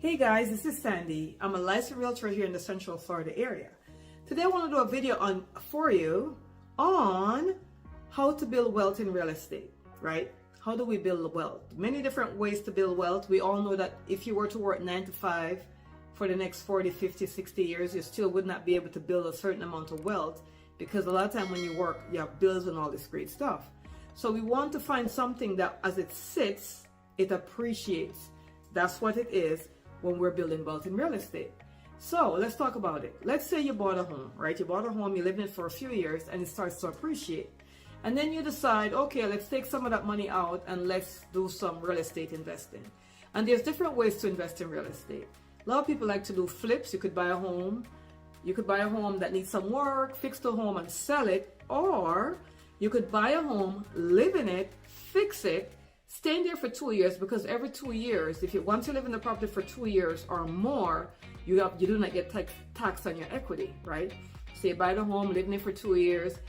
Hey guys, this is Sandy. I'm a licensed realtor here in the Central Florida area. Today I want to do a video for you on how to build wealth in real estate, right? How do we build wealth? Many different ways to build wealth. We all know that if you were to work 9 to 5 for the next 40, 50, 60 years, you still would not be able to build a certain amount of wealth because a lot of time when you work, you have bills and all this great stuff. So we want to find something that as it sits, it appreciates. That's what it is when we're building wealth in real estate. So let's talk about it. Let's say you bought a home, right? You bought a home, you lived in it for a few years and it starts to appreciate. And then you decide, okay, let's take some of that money out and let's do some real estate investing. And there's different ways to invest in real estate. A lot of people like to do flips. You could buy a home. You could buy a home that needs some work, fix the home and sell it. Or you could buy a home, live in it, fix it, stay in there for 2 years, because every 2 years, once you live in the property for 2 years or more, you do not get tax on your equity, right? So you buy the home, live in it for 2 years,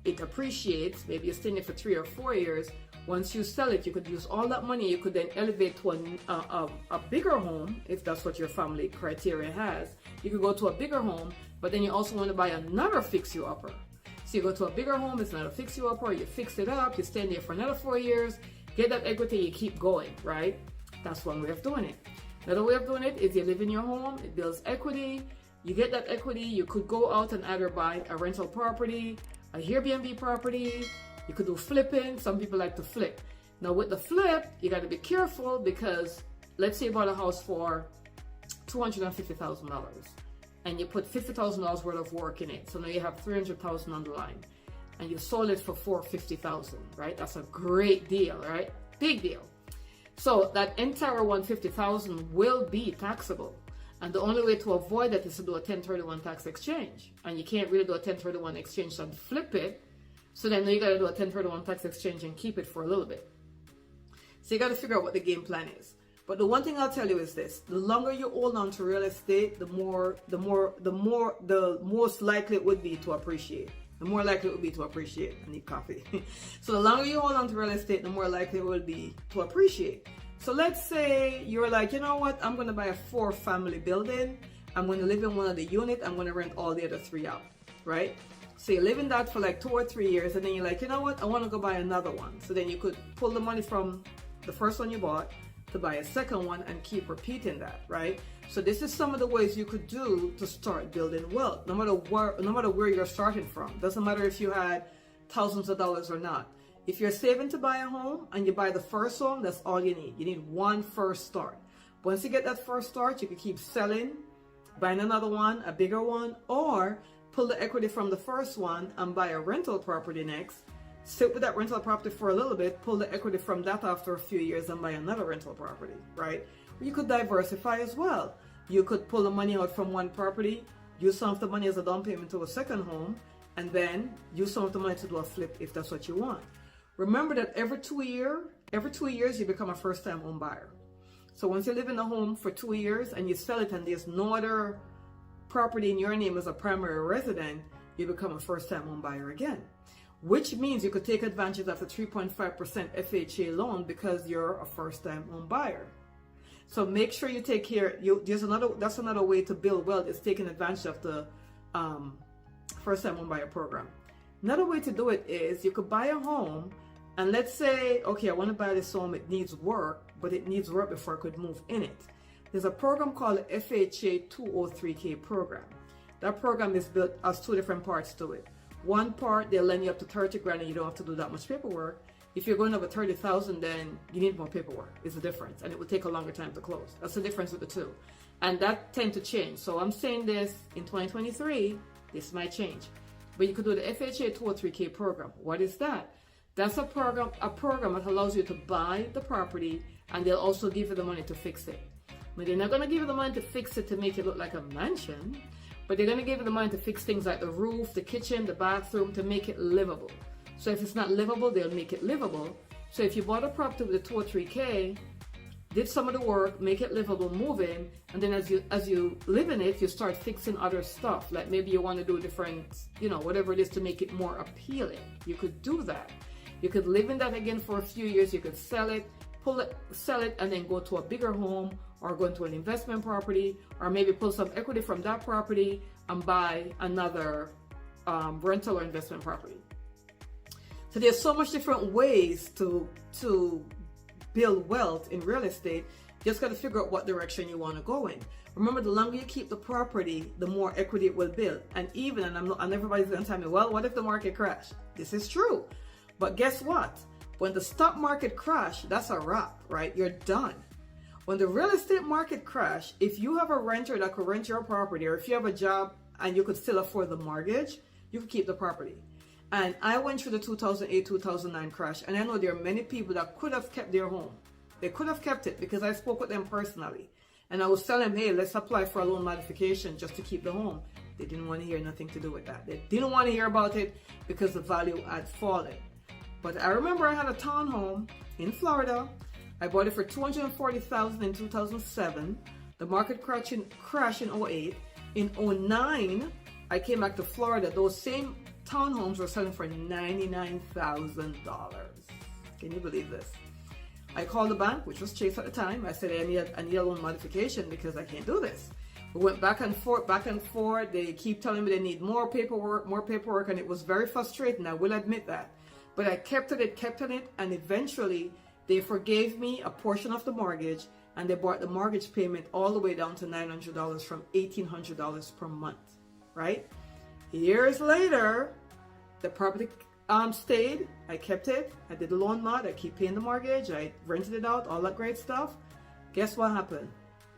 it appreciates, maybe you stay in it for 3 or 4 years. Once you sell it, you could use all that money, you could then elevate to a bigger home, if that's what your family criteria has. You could go to a bigger home, but then you also want to buy another fix-you-upper. So you go to a bigger home, it's not a fix-you-upper, you fix it up, you stay in there for another 4 years, get that equity, you keep going, right? That's one way of doing it. Another way of doing it is you live in your home, it builds equity, you get that equity, you could go out and either buy a rental property, a Airbnb property, you could do flipping. Some people like to flip. Now with the flip, you got to be careful because let's say you bought a house for $250,000 and you put $50,000 worth of work in it. So now you have $300,000 on the line. And you sold it for $450,000, right? That's a great deal, right? Big deal. So that entire $150,000 will be taxable. And the only way to avoid that is to do a 1031 tax exchange. And you can't really do a 1031 exchange and flip it. So then you got to do a 1031 tax exchange and keep it for a little bit. So you got to figure out what the game plan is. But the one thing I'll tell you is this: the longer you hold on to real estate, the most likely it would be to appreciate. The more likely it will be to appreciate. I need coffee. So the longer you hold on to real estate, the more likely it will be to appreciate. So let's say you're like, you know what, I'm going to buy a 4-family building. I'm going to live in one of the units. I'm going to rent all the other 3 out, right? So you live in that for like 2 or 3 years, and then you're like, you know what, I want to go buy another one. So then you could pull the money from the first one you bought to buy a second one and keep repeating that, right? So this is some of the ways you could do to start building wealth, no matter where you're starting from. Doesn't matter if you had thousands of dollars or not. If you're saving to buy a home and you buy the first home, that's all you need. You need one first start. Once you get that first start, you can keep selling, buying another one, a bigger one, or pull the equity from the first one and buy a rental property next. Sit with that rental property for a little bit, pull the equity from that after a few years and buy another rental property, right? You could diversify as well. You could pull the money out from one property, use some of the money as a down payment to a second home, and then use some of the money to do a flip if that's what you want. Remember that every 2 years you become a first-time home buyer. So once you live in a home for 2 years and you sell it and there's no other property in your name as a primary resident, you become a first-time home buyer again. Which means you could take advantage of the 3.5% FHA loan because you're a first-time home buyer. So make sure you take care. That's another way to build wealth, is taking advantage of the first-time home buyer program. Another way to do it is you could buy a home, and let's say, okay, I want to buy this home. It needs work, but it needs work before I could move in it. There's a program called the FHA 203K program. That program is built as 2 different parts to it. One part, they'll lend you up to 30 grand and you don't have to do that much paperwork. If you're going over 30,000, then you need more paperwork. It's the difference, and it will take a longer time to close. That's the difference with the two, and that tend to change. So I'm saying this in 2023, this might change, but you could do the FHA 203K program. What is that? That's a program that allows you to buy the property, and they'll also give you the money to fix it. But they're not going to give you the money to fix it to make it look like a mansion, but they're going to give you the money to fix things like the roof, the kitchen, the bathroom, to make it livable. So if it's not livable, they'll make it livable. So if you bought a property with a 203K, did some of the work, make it livable, move in, and then as you live in it, you start fixing other stuff. Like maybe you want to do different, whatever it is to make it more appealing. You could do that. You could live in that again for a few years. You could sell it, sell it and then go to a bigger home, or go into an investment property, or maybe pull some equity from that property and buy another rental or investment property. So there's so much different ways to build wealth in real estate. You just got to figure out what direction you want to go in. Remember, the longer you keep the property, the more equity it will build. And everybody's going to tell me, well, what if the market crashed? This is true. But guess what? When the stock market crashed, that's a wrap, right? You're done. When the real estate market crashed, if you have a renter that could rent your property, or if you have a job and you could still afford the mortgage, you could keep the property. And I went through the 2008-2009 crash, and I know there are many people that could have kept their home. They could have kept it because I spoke with them personally. And I was telling them, hey, let's apply for a loan modification just to keep the home. They didn't want to hear nothing to do with that. They didn't want to hear about it because the value had fallen. But I remember I had a townhome in Florida. I bought it for $240,000 in 2007. The market crashed in 2008. In 2009, I came back to Florida. Those same townhomes were selling for $99,000. Can you believe this? I called the bank, which was Chase at the time. I said, I need a loan modification because I can't do this. We went back and forth. They keep telling me they need more paperwork, and it was very frustrating. I will admit that. But I kept at it, and eventually they forgave me a portion of the mortgage, and they brought the mortgage payment all the way down to $900 from $1,800 per month, right? Years later, the property stayed. I kept it. I did the loan mod. I keep paying the mortgage. I rented it out, all that great stuff. Guess what happened?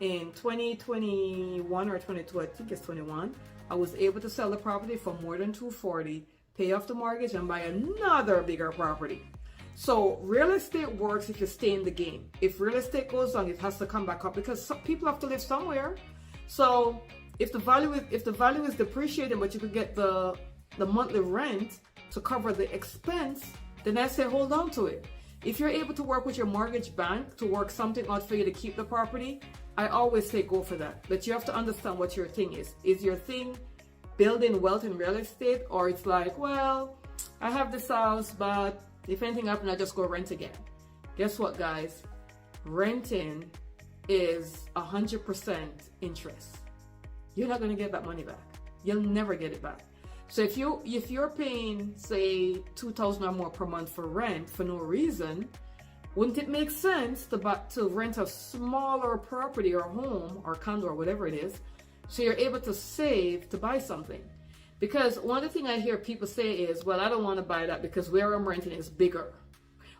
In 2021 or 22, I think it's 21, I was able to sell the property for more than $240, pay off the mortgage, and buy another bigger property. So real estate works if you stay in the game. If real estate goes down, it has to come back up because some people have to live somewhere. So if the value is depreciating, but you could get the monthly rent to cover the expense, then I say hold on to it. If you're able to work with your mortgage bank to work something out for you to keep the property, I always say go for that. But you have to understand what your thing is. Is your thing building wealth in real estate, or it's like, well, I have this house, but if anything happens, I just go rent again? Guess what, guys? Renting is 100% interest. You're not going to get that money back. You'll never get it back. So if you're paying, say, $2,000 or more per month for rent for no reason, wouldn't it make sense to rent a smaller property or home or condo or whatever it is, so you're able to save to buy something? Because one of the things I hear people say is, well, I don't want to buy that because where I'm renting is bigger,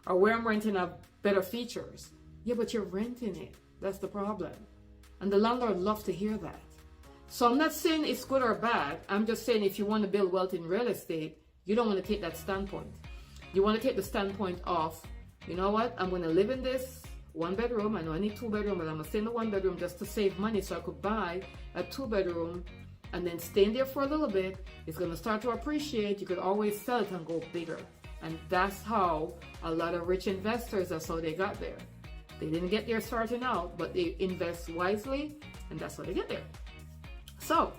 or where I'm renting have better features. Yeah, but you're renting it. That's the problem. And the landlord loves to hear that. So I'm not saying it's good or bad. I'm just saying if you want to build wealth in real estate, you don't want to take that standpoint. You want to take the standpoint of, you know what, I'm going to live in this one bedroom. I know I need 2 bedroom, but I'm going to stay in the 1 bedroom just to save money so I could buy a 2 bedroom and then stay in there for a little bit. It's going to start to appreciate. You could always sell it and go bigger. And that's how a lot of rich investors, that's how they got there. They didn't get there starting out, but they invest wisely, and that's how they get there. So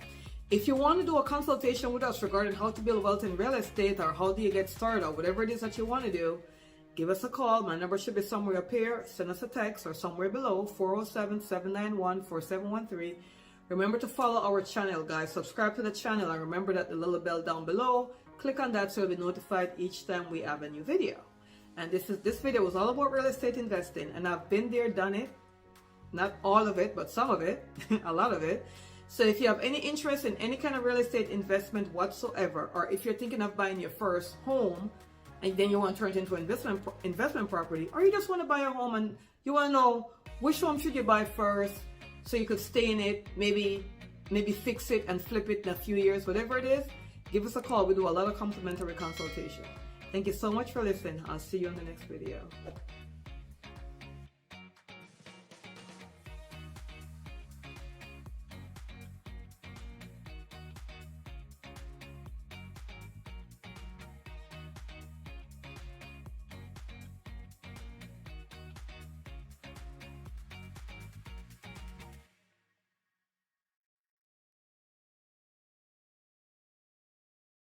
if you want to do a consultation with us regarding how to build wealth in real estate, or how do you get started, or whatever it is that you want to do, give us a call. My number should be somewhere up here. Send us a text or somewhere below, 407-791-4713. Remember to follow our channel, guys. Subscribe to the channel, and remember that the little bell down below, click on that so you'll be notified each time we have a new video. And this video was all about real estate investing, and I've been there, done it. Not all of it, but some of it, a lot of it. So if you have any interest in any kind of real estate investment whatsoever, or if you're thinking of buying your first home and then you want to turn it into an investment property, or you just want to buy a home and you want to know which home should you buy first so you could stay in it, maybe fix it and flip it in a few years, whatever it is, give us a call. We do a lot of complimentary consultation. Thank you so much for listening. I'll see you in the next video.